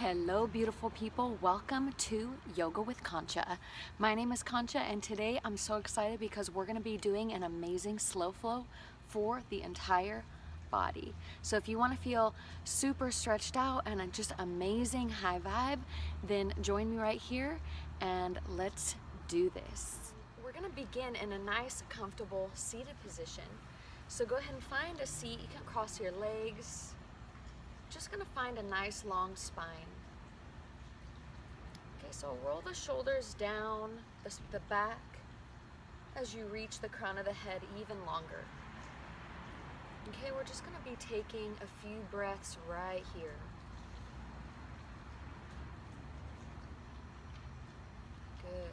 Hello, beautiful people. Welcome to Yoga with Concha. My name is Concha, and today I'm so excited because we're going to be doing an amazing slow flow for the entire body. So if you want to feel super stretched out and a just amazing high vibe, then join me right here and let's do this. We're going to begin in a nice, comfortable seated position. So go ahead and find a seat. You can cross your legs. Just gonna find a nice long spine. Okay, so roll the shoulders down the back as you reach the crown of the head even longer. Okay, we're just gonna be taking a few breaths right here. Good.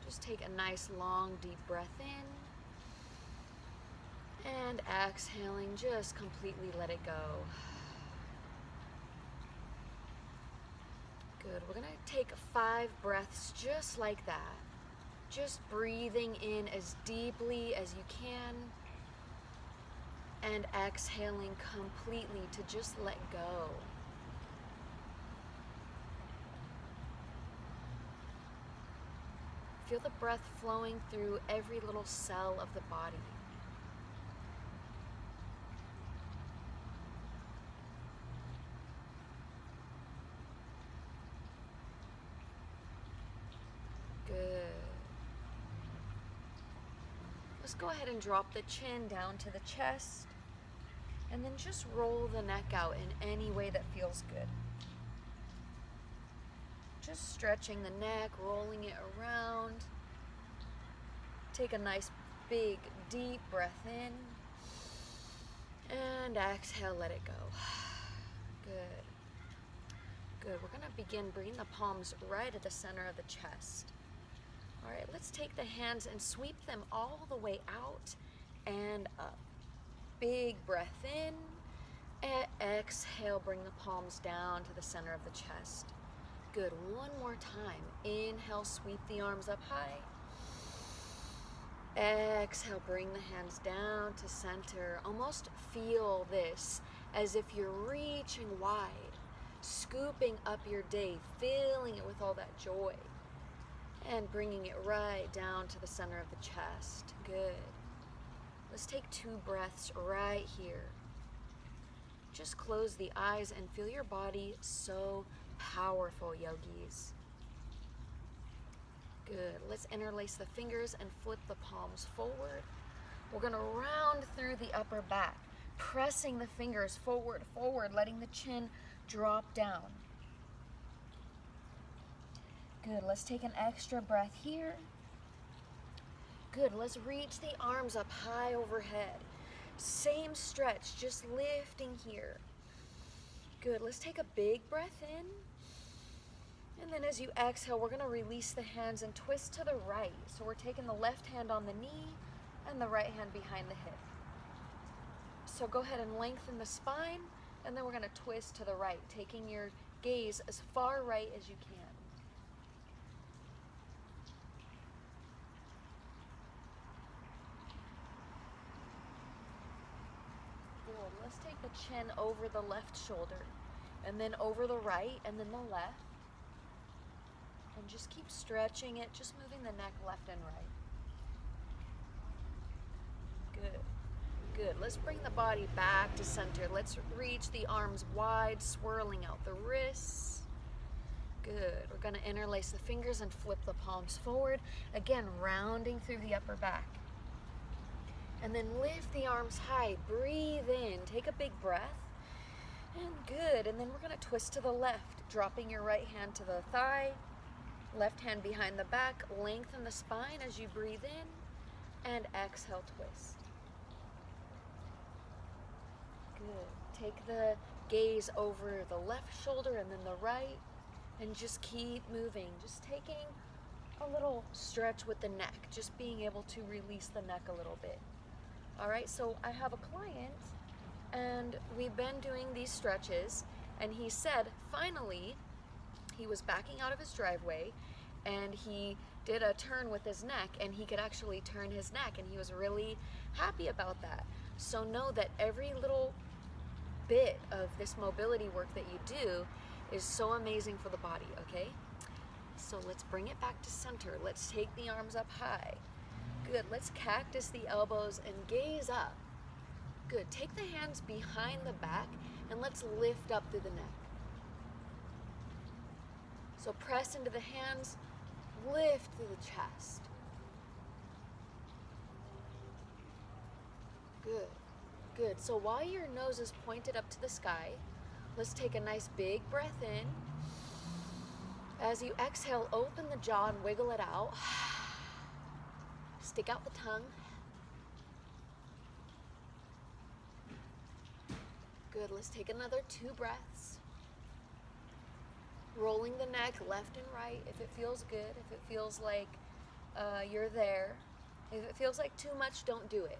Just take a nice long deep breath in. And exhaling, just completely let it go. Good, we're gonna take 5 breaths just like that. Just breathing in as deeply as you can and exhaling completely to just let go. Feel the breath flowing through every little cell of the body. Let's go ahead and drop the chin down to the chest and then just roll the neck out in any way that feels good. Just stretching the neck, rolling it around. Take a nice big deep breath in and exhale, let it go. Good. Good, we're gonna begin bringing the palms right at the center of the chest. All right, let's take the hands and sweep them all the way out and up. Big breath in, and exhale, bring the palms down to the center of the chest. Good, one more time. Inhale, sweep the arms up high. Exhale, bring the hands down to center. Almost feel this as if you're reaching wide, scooping up your day, filling it with all that joy. And bringing it right down to the center of the chest. Good. Let's take 2 breaths right here. Just close the eyes and feel your body so powerful, yogis. Good. Let's interlace the fingers and flip the palms forward. We're gonna round through the upper back, pressing the fingers forward, letting the chin drop down. Good, let's take an extra breath here. Good, let's reach the arms up high overhead. Same stretch, just lifting here. Good, let's take a big breath in. And then as you exhale, we're gonna release the hands and twist to the right. So we're taking the left hand on the knee and the right hand behind the hip. So go ahead and lengthen the spine, and then we're gonna twist to the right, taking your gaze as far right as you can. Let's take the chin over the left shoulder and then over the right and then the left. And just keep stretching it, just moving the neck left and right. Good. Good. Let's bring the body back to center. Let's reach the arms wide, swirling out the wrists. Good. We're going to interlace the fingers and flip the palms forward. Again, rounding through the upper back. And then lift the arms high, breathe in, take a big breath, and good. And then we're gonna twist to the left, dropping your right hand to the thigh, left hand behind the back, lengthen the spine as you breathe in, and exhale, twist. Good, take the gaze over the left shoulder and then the right, and just keep moving, just taking a little stretch with the neck, just being able to release the neck a little bit. All right, so I have a client and we've been doing these stretches, and he said finally he was backing out of his driveway and he did a turn with his neck and he could actually turn his neck, and he was really happy about that. So know that every little bit of this mobility work that you do is so amazing for the body, okay? So let's bring it back to center. Let's take the arms up high. Good, let's cactus the elbows and gaze up. Good, take the hands behind the back and let's lift up through the neck. So press into the hands, lift through the chest. Good, good. So while your nose is pointed up to the sky, let's take a nice big breath in. As you exhale, open the jaw and wiggle it out. Stick out the tongue. Good, let's take another 2 breaths. Rolling the neck left and right if it feels good, if it feels like you're there. If it feels like too much, don't do it.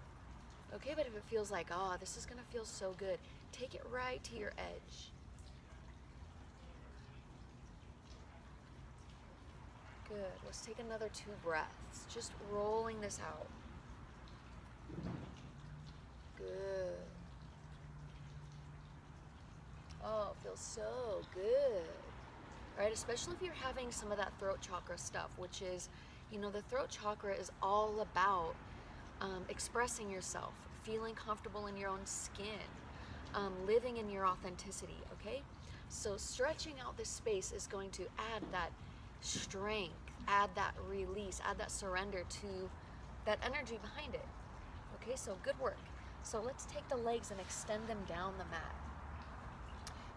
Okay, but if it feels like, oh, this is gonna feel so good, take it right to your edge. Good, let's take another 2 breaths, just rolling this out. Good. Oh, it feels so good. Right, especially if you're having some of that throat chakra stuff, which is, you know, the throat chakra is all about expressing yourself, feeling comfortable in your own skin, living in your authenticity, okay? So stretching out this space is going to add that strength, add that release, add that surrender to that energy behind it. Okay, so good work. So let's take the legs and extend them down the mat.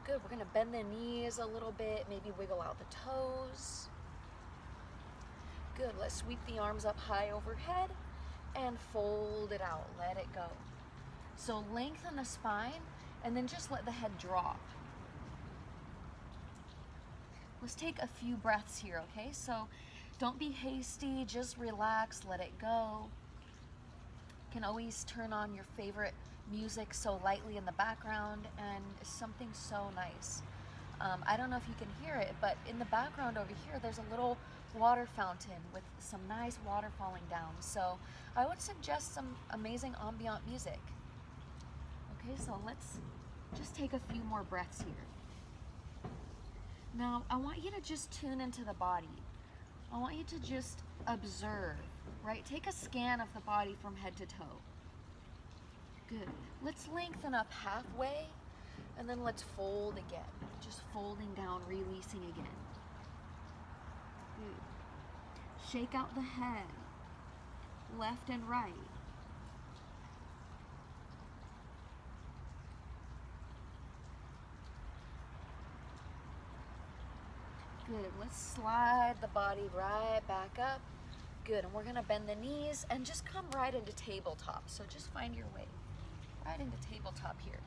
Good, we're gonna bend the knees a little bit, maybe wiggle out the toes. Good, let's sweep the arms up high overhead and fold it out, let it go. So lengthen the spine and then just let the head drop. Let's take a few breaths here, okay? So don't be hasty, just relax, let it go. You can always turn on your favorite music so lightly in the background, and something so nice. I don't know if you can hear it, but in the background over here, there's a little water fountain with some nice water falling down. So I would suggest some amazing ambient music. Okay, so let's just take a few more breaths here. Now, I want you to just tune into the body. I want you to just observe, right? Take a scan of the body from head to toe. Good. Let's lengthen up halfway, and then let's fold again. Just folding down, releasing again. Good. Shake out the head, left and right. Good. Let's slide the body right back up. Good. And we're going to bend the knees and just come right into tabletop. So just find your way right into tabletop here.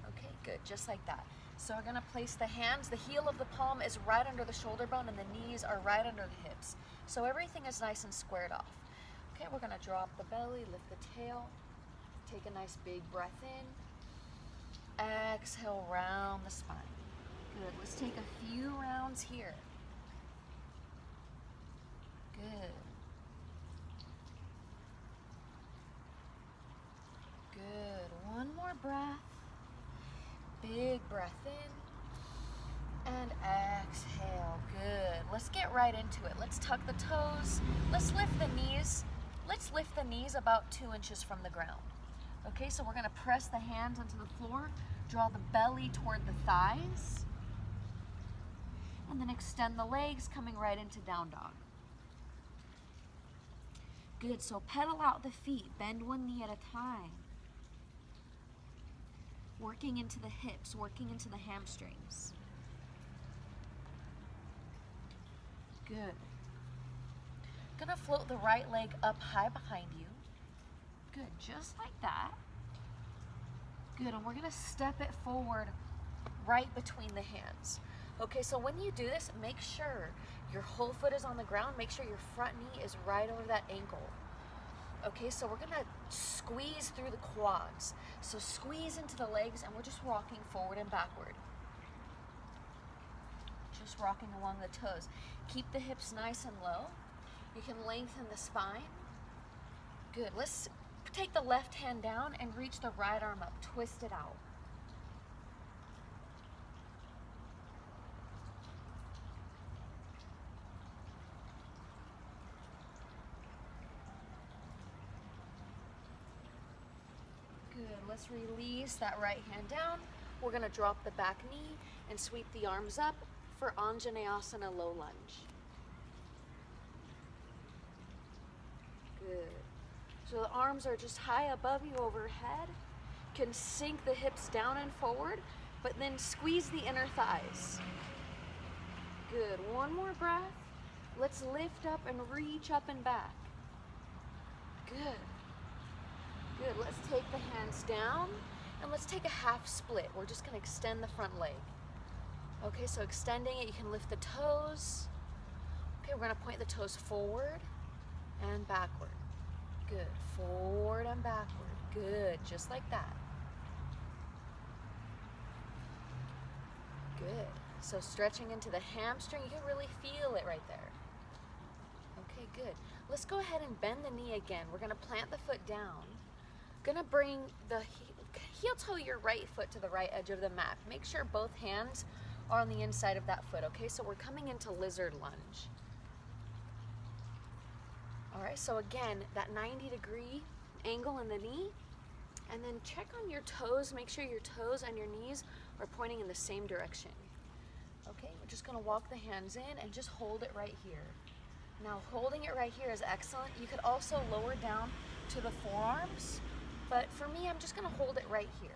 Okay, good. Just like that. So we're going to place the hands. The heel of the palm is right under the shoulder bone and the knees are right under the hips. So everything is nice and squared off. Okay, we're going to drop the belly, lift the tail. Take a nice big breath in. Exhale, round the spine. Good. Let's take a few rounds here. Good. Good. One more breath. Big breath in. And exhale. Good. Let's get right into it. Let's tuck the toes. Let's lift the knees. Let's lift the knees about 2 inches from the ground. Okay, so we're going to press the hands onto the floor. Draw the belly toward the thighs. And then extend the legs, coming right into down dog. Good, so pedal out the feet, bend one knee at a time. Working into the hips, working into the hamstrings. Good. Gonna float the right leg up high behind you. Good, just like that. Good, and we're gonna step it forward right between the hands. Okay, so when you do this, make sure your whole foot is on the ground. Make sure your front knee is right over that ankle. Okay, so we're gonna squeeze through the quads. So squeeze into the legs and we're just rocking forward and backward. Just rocking along the toes. Keep the hips nice and low. You can lengthen the spine. Good, let's take the left hand down and reach the right arm up. Twist it out. let's release that right hand down. We're gonna drop the back knee and sweep the arms up for Anjaneyasana low lunge. Good. So the arms are just high above you overhead. You can sink the hips down and forward, but then squeeze the inner thighs. Good. One more breath. Let's lift up and reach up and back. Good. Good. Let's take the hands down and let's take a half split. We're just going to extend the front leg. Okay, so extending it, you can lift the toes. Okay, we're going to point the toes forward and backward. Good. Forward and backward. Good. Just like that. Good. So stretching into the hamstring, you can really feel it right there. Okay, good. Let's go ahead and bend the knee again. We're going to plant the foot down. Going to bring the heel toe your right foot to the right edge of the mat. Make sure both hands are on the inside of that foot, okay? So we're coming into lizard lunge. All right, so again, that 90-degree angle in the knee, and then check on your toes. Make sure your toes and your knees are pointing in the same direction. Okay, we're just gonna walk the hands in and just hold it right here. Now, holding it right here is excellent. You could also lower down to the forearms, but for me, I'm just gonna hold it right here,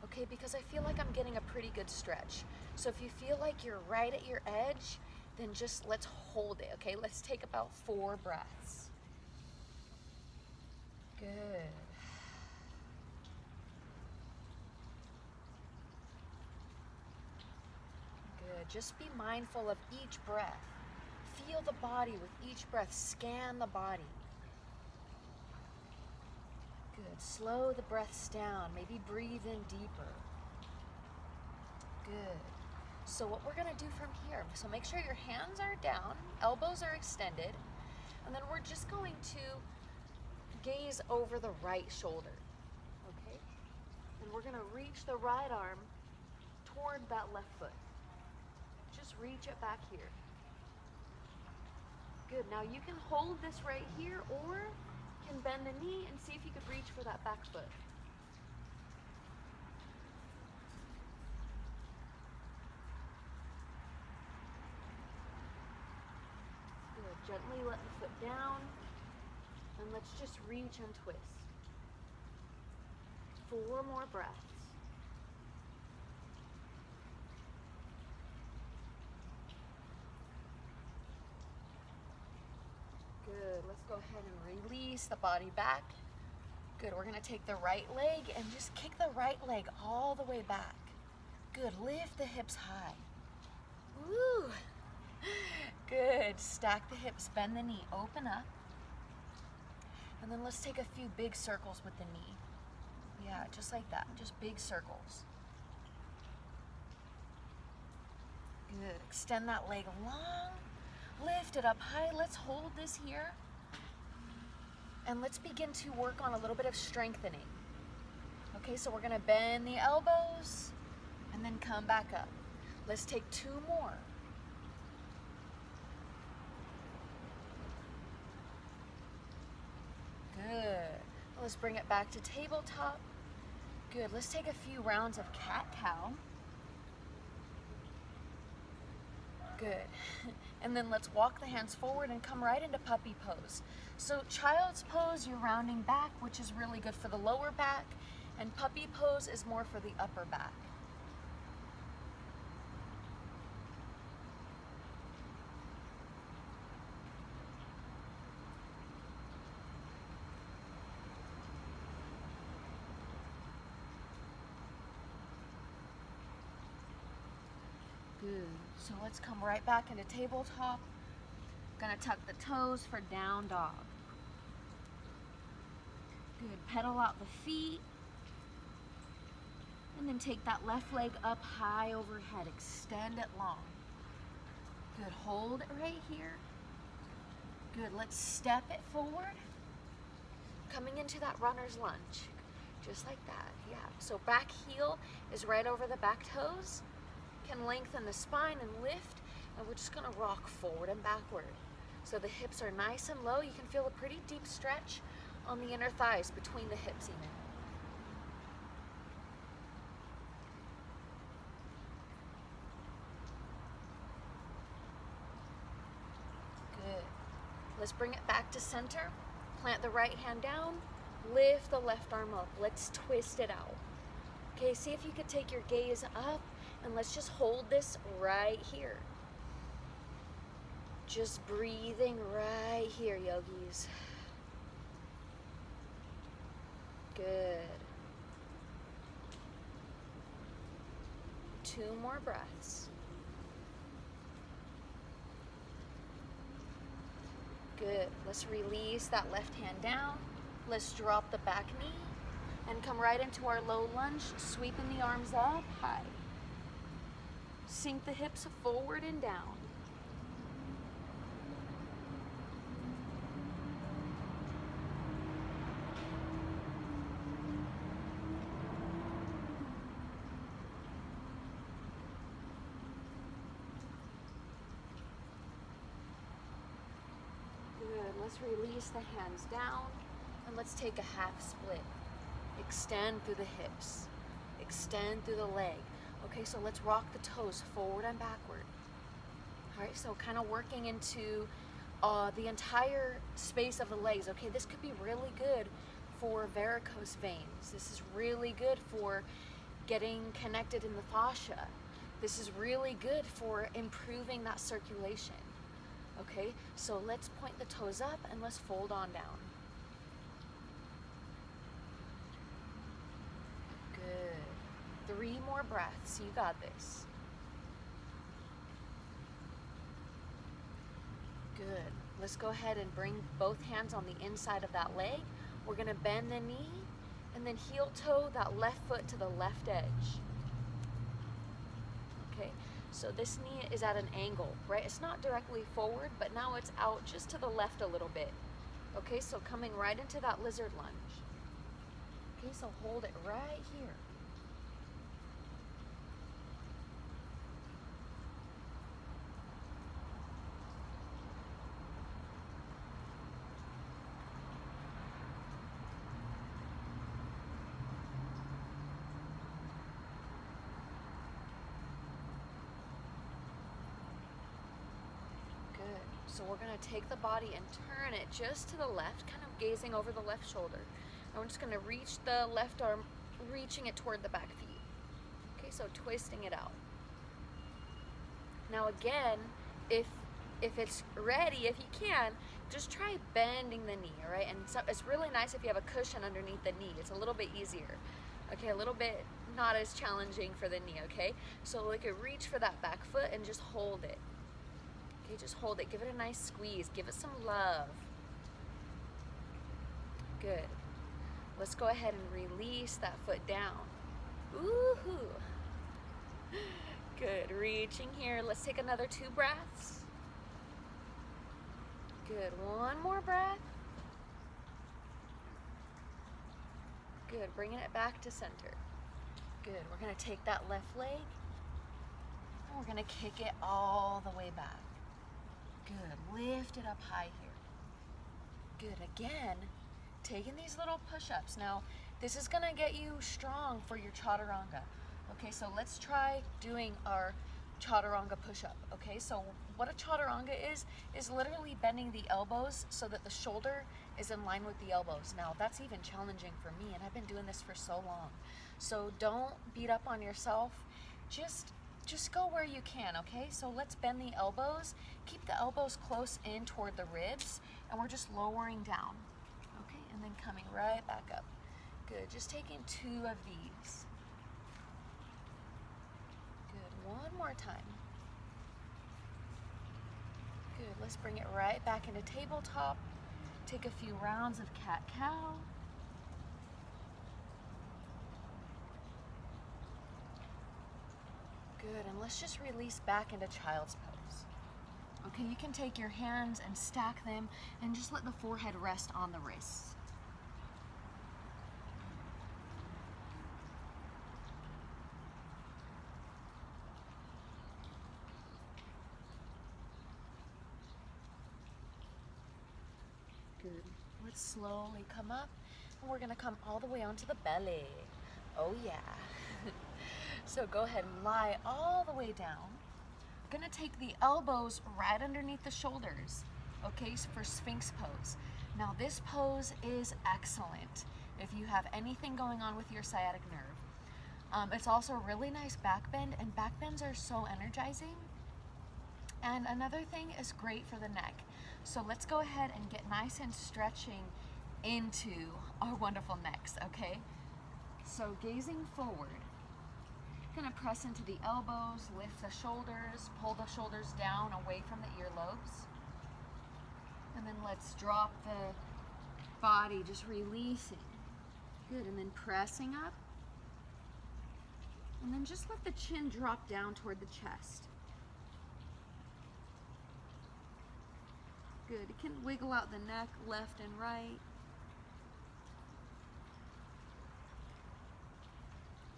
okay? Because I feel like I'm getting a pretty good stretch. So if you feel like you're right at your edge, then just let's hold it, okay? Let's take about 4 breaths. Good. Good. Just be mindful of each breath. Feel the body with each breath. Scan the body. Good. Slow the breaths down. Maybe breathe in deeper. Good. So what we're going to do from here, so make sure your hands are down, elbows are extended, and then we're just going to gaze over the right shoulder, okay? And we're gonna reach the right arm toward that left foot. Just reach it back here. Good, now you can hold this right here or you can bend the knee and see if you could reach for that back foot. Good, gently let the foot down. And let's just reach and twist. 4 more breaths. Good. Let's go ahead and release the body back. Good. We're going to take the right leg and just kick the right leg all the way back. Good. Lift the hips high. Woo! Good. Stack the hips, bend the knee, open up. And then let's take a few big circles with the knee. Yeah, just like that, just big circles. Good, extend that leg long, lift it up high. Let's hold this here. And let's begin to work on a little bit of strengthening. Okay, so we're gonna bend the elbows and then come back up. Let's take 2 more. Good. Let's bring it back to tabletop. Good. Let's take a few rounds of cat-cow. Good. And then let's walk the hands forward and come right into puppy pose. So child's pose, you're rounding back, which is really good for the lower back, and puppy pose is more for the upper back. Good. So let's come right back into tabletop. Gonna tuck the toes for down dog. Good. Pedal out the feet. And then take that left leg up high overhead. Extend it long. Good. Hold it right here. Good. Let's step it forward. Coming into that runner's lunge. Just like that. Yeah. So back heel is right over the back toes. Can lengthen the spine and lift, and we're just going to rock forward and backward. So the hips are nice and low. You can feel a pretty deep stretch on the inner thighs between the hips even. let's bring it back to center. Plant the right hand down, lift the left arm up. Let's twist it out. Okay, see if you could take your gaze up, and let's just hold this right here. Just breathing right here, yogis. Good. 2 more breaths. Good. Let's release that left hand down. Let's drop the back knee and come right into our low lunge, sweeping the arms up high. Sink the hips forward and down. Let's release the hands down and let's take a half split. Extend through the hips, extend through the leg. Okay, so let's rock the toes forward and backward. All right, so kind of working into the entire space of the legs. Okay, this could be really good for varicose veins. This is really good for getting connected in the fascia. This is really good for improving that circulation. Okay, so let's point the toes up and let's fold on down. Good. 3 more breaths. You got this. Good. Let's go ahead and bring both hands on the inside of that leg. We're going to bend the knee and then heel toe that left foot to the left edge. Okay. So this knee is at an angle, right? It's not directly forward, but now it's out just to the left a little bit. Okay, so coming right into that lizard lunge. Okay, so hold it right here. So we're going to take the body and turn it just to the left, kind of gazing over the left shoulder. And we're just going to reach the left arm, reaching it toward the back feet. Okay, so twisting it out. Now again, if it's ready, if you can, just try bending the knee, all right? And so it's really nice if you have a cushion underneath the knee. It's a little bit easier. Okay, a little bit not as challenging for the knee, okay? So we could reach for that back foot and just hold it. Okay, just hold it. Give it a nice squeeze. Give it some love. Good. Let's go ahead and release that foot down. Ooh-hoo. Good. Reaching here. Let's take another 2 breaths. Good. 1 more breath. Good. Bringing it back to center. Good. We're going to take that left leg and we're going to kick it all the way back. Good. Lift it up high here. Good. Again, taking these little push-ups. Now, this is going to get you strong for your chaturanga. Okay, so let's try doing our chaturanga push-up. Okay, so what a chaturanga is literally bending the elbows so that the shoulder is in line with the elbows. Now, that's even challenging for me, and I've been doing this for so long. So don't beat up on yourself. Just go where you can, okay? So let's bend the elbows. Keep the elbows close in toward the ribs, and we're just lowering down, okay? And then coming right back up. Good, just taking 2 of these. Good, 1 more time. Good, let's bring it right back into tabletop. Take a few rounds of cat-cow. Good, and let's just release back into child's pose. Okay, you can take your hands and stack them and just let the forehead rest on the wrists. Good. Let's slowly come up, and we're gonna come all the way onto the belly. Oh yeah. So go ahead and lie all the way down. Gonna take the elbows right underneath the shoulders. okay, so for Sphinx pose. Now this pose is excellent if you have anything going on with your sciatic nerve. It's also a really nice back bend, and back bends are so energizing. And another thing is great for the neck. So let's go ahead and get nice and stretching into our wonderful necks, okay? So gazing forward, gonna press into the elbows, lift the shoulders, pull the shoulders down away from the earlobes. And then let's drop the body, just releasing. Good, and then pressing up. And then just let the chin drop down toward the chest. Good, you can wiggle out the neck left and right.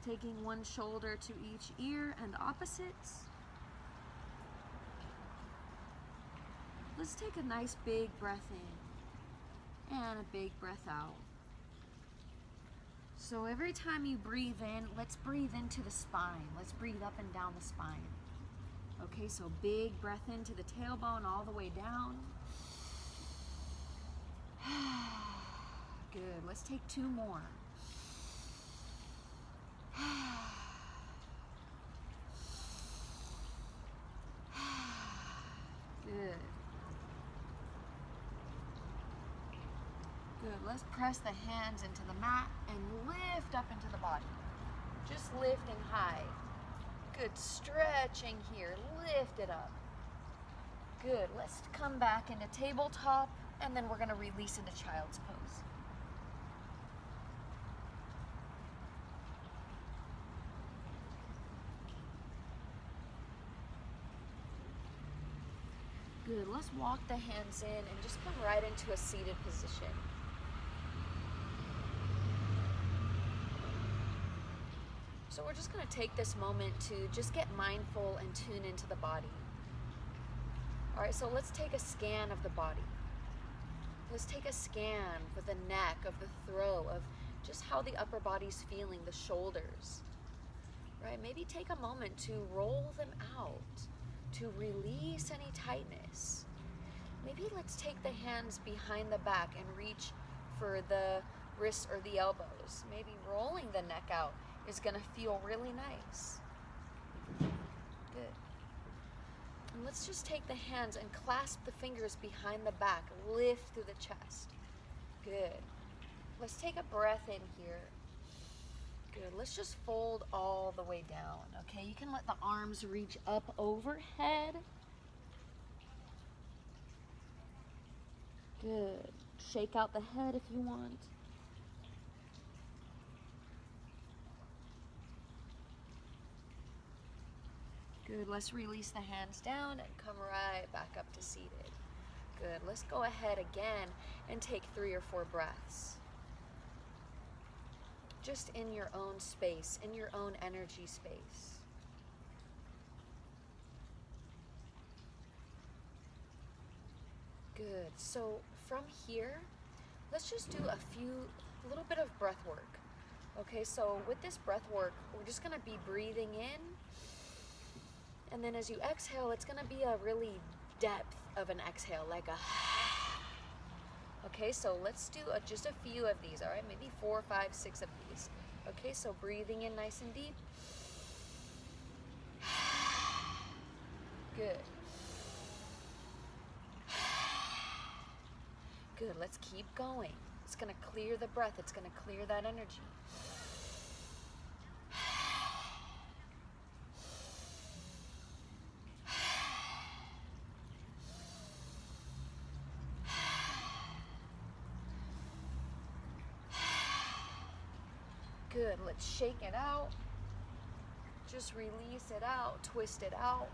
Taking one shoulder to each ear and opposites. Let's take a nice big breath in and a big breath out. So every time you breathe in, let's breathe into the spine. Let's breathe up and down the spine. Okay, so big breath into the tailbone all the way down. Good, let's take two more. Good. Good, let's press the hands into the mat and lift up into the body. Just lifting high. Good, stretching here, lift it up. Good, let's come back into tabletop, and then we're gonna release into child's pose. Good, let's walk the hands in and just come right into a seated position. So we're just going to take this moment to just get mindful and tune into the body. All right, so let's take a scan of the body. Let's take a scan of the neck, of the throat, of just how the upper body's feeling, the shoulders. Right, maybe take a moment to roll them out, to release any tightness. Maybe let's take the hands behind the back and reach for the wrists or the elbows. Maybe rolling the neck out is gonna feel really nice. Good. And let's just take the hands and clasp the fingers behind the back, lift through the chest. Good. Let's take a breath in here. Good, let's just fold all the way down, okay? You can let the arms reach up overhead. Good, shake out the head if you want. Good, let's release the hands down and come right back up to seated. Good, let's go ahead again and take 3 or 4 breaths. Just in your own space, in your own energy space. Good, so from here, let's just do a little bit of breath work. Okay, so with this breath work, we're just gonna be breathing in, and then as you exhale, it's gonna be a really depth of an exhale, like a okay, so let's do just a few of these, all right? Maybe 4, 5, 6 of these. Okay, so breathing in nice and deep. Good. Good, let's keep going. It's gonna clear the breath. It's gonna clear that energy. Good, let's shake it out. Just release it out, twist it out.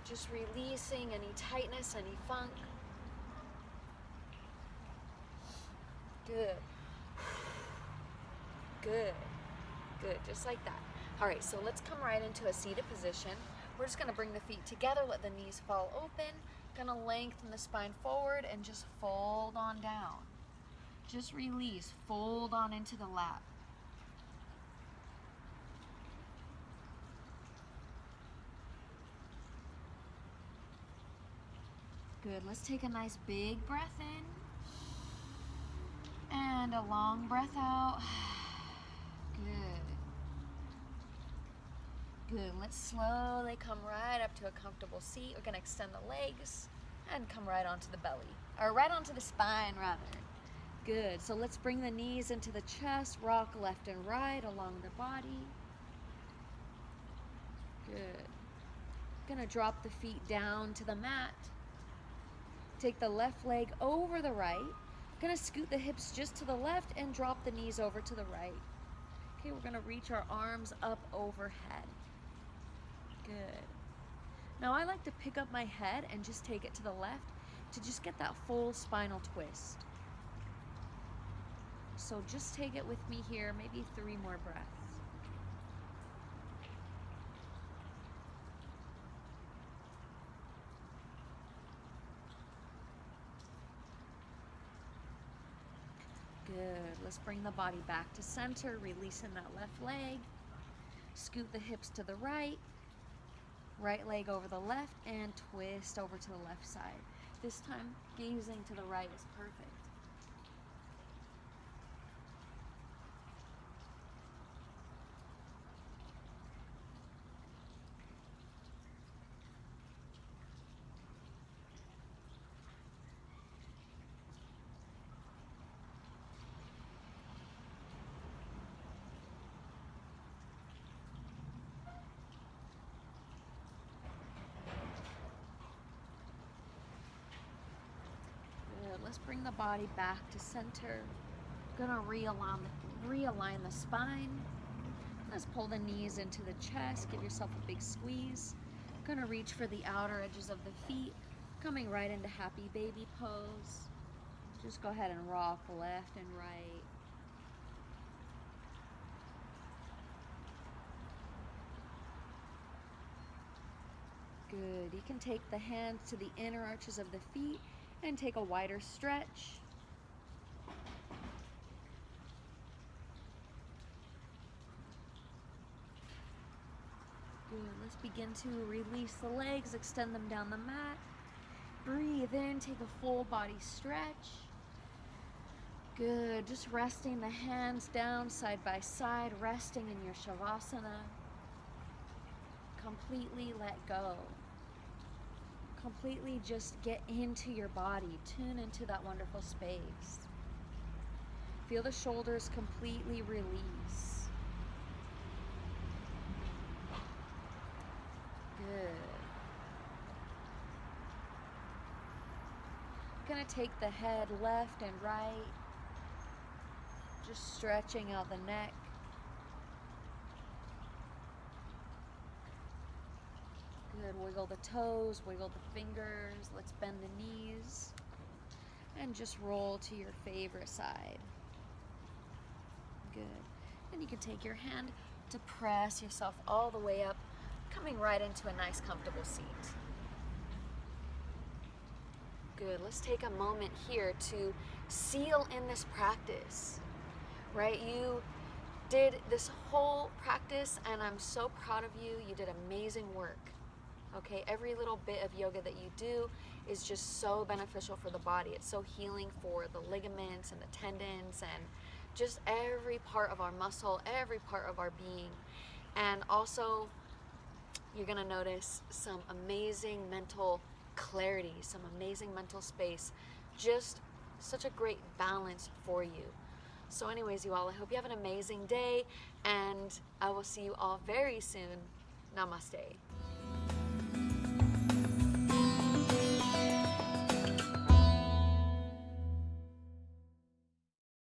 Just releasing any tightness, any funk. Good. Good. Good, just like that. All right, so let's come right into a seated position. We're just gonna bring the feet together, let the knees fall open. Gonna lengthen the spine forward and just fold on down. Just release, fold on into the lap. Good, let's take a nice big breath in. And a long breath out. Good. Good, let's slowly come right up to a comfortable seat. We're gonna extend the legs and come right onto the belly, or right onto the spine rather. Good, so let's bring the knees into the chest, rock left and right along the body. Good. Gonna drop the feet down to the mat. Take the left leg over the right. Gonna scoot the hips just to the left and drop the knees over to the right. Okay, we're gonna reach our arms up overhead. Good. Now I like to pick up my head and just take it to the left to just get that full spinal twist. So just take it with me here, maybe 3 more breaths. Good. Let's bring the body back to center, releasing that left leg. Scoot the hips to the right. Right leg over the left and twist over to the left side. This time, gazing to the right is perfect. Let's bring the body back to center. Gonna realign the spine. Let's pull the knees into the chest. Give yourself a big squeeze. Gonna reach for the outer edges of the feet. Coming right into happy baby pose. Just go ahead and rock left and right. Good. You can take the hands to the inner arches of the feet and take a wider stretch. Good, let's begin to release the legs, extend them down the mat. Breathe in, take a full body stretch. Good, just resting the hands down side by side, resting in your Shavasana. Completely let go. Completely just get into your body, tune into that wonderful space. Feel the shoulders completely release. Good. Gonna take the head left and right, just stretching out the neck. Good, wiggle the toes, wiggle the fingers, let's bend the knees, and just roll to your favorite side. Good, and you can take your hand to press yourself all the way up, coming right into a nice comfortable seat. Good, let's take a moment here to seal in this practice, right? You did this whole practice and I'm so proud of you. You did amazing work. Okay, every little bit of yoga that you do is just so beneficial for the body. It's so healing for the ligaments and the tendons and just every part of our muscle, every part of our being. And also, you're gonna notice some amazing mental clarity, some amazing mental space, just such a great balance for you. So anyways, you all, I hope you have an amazing day and I will see you all very soon. Namaste.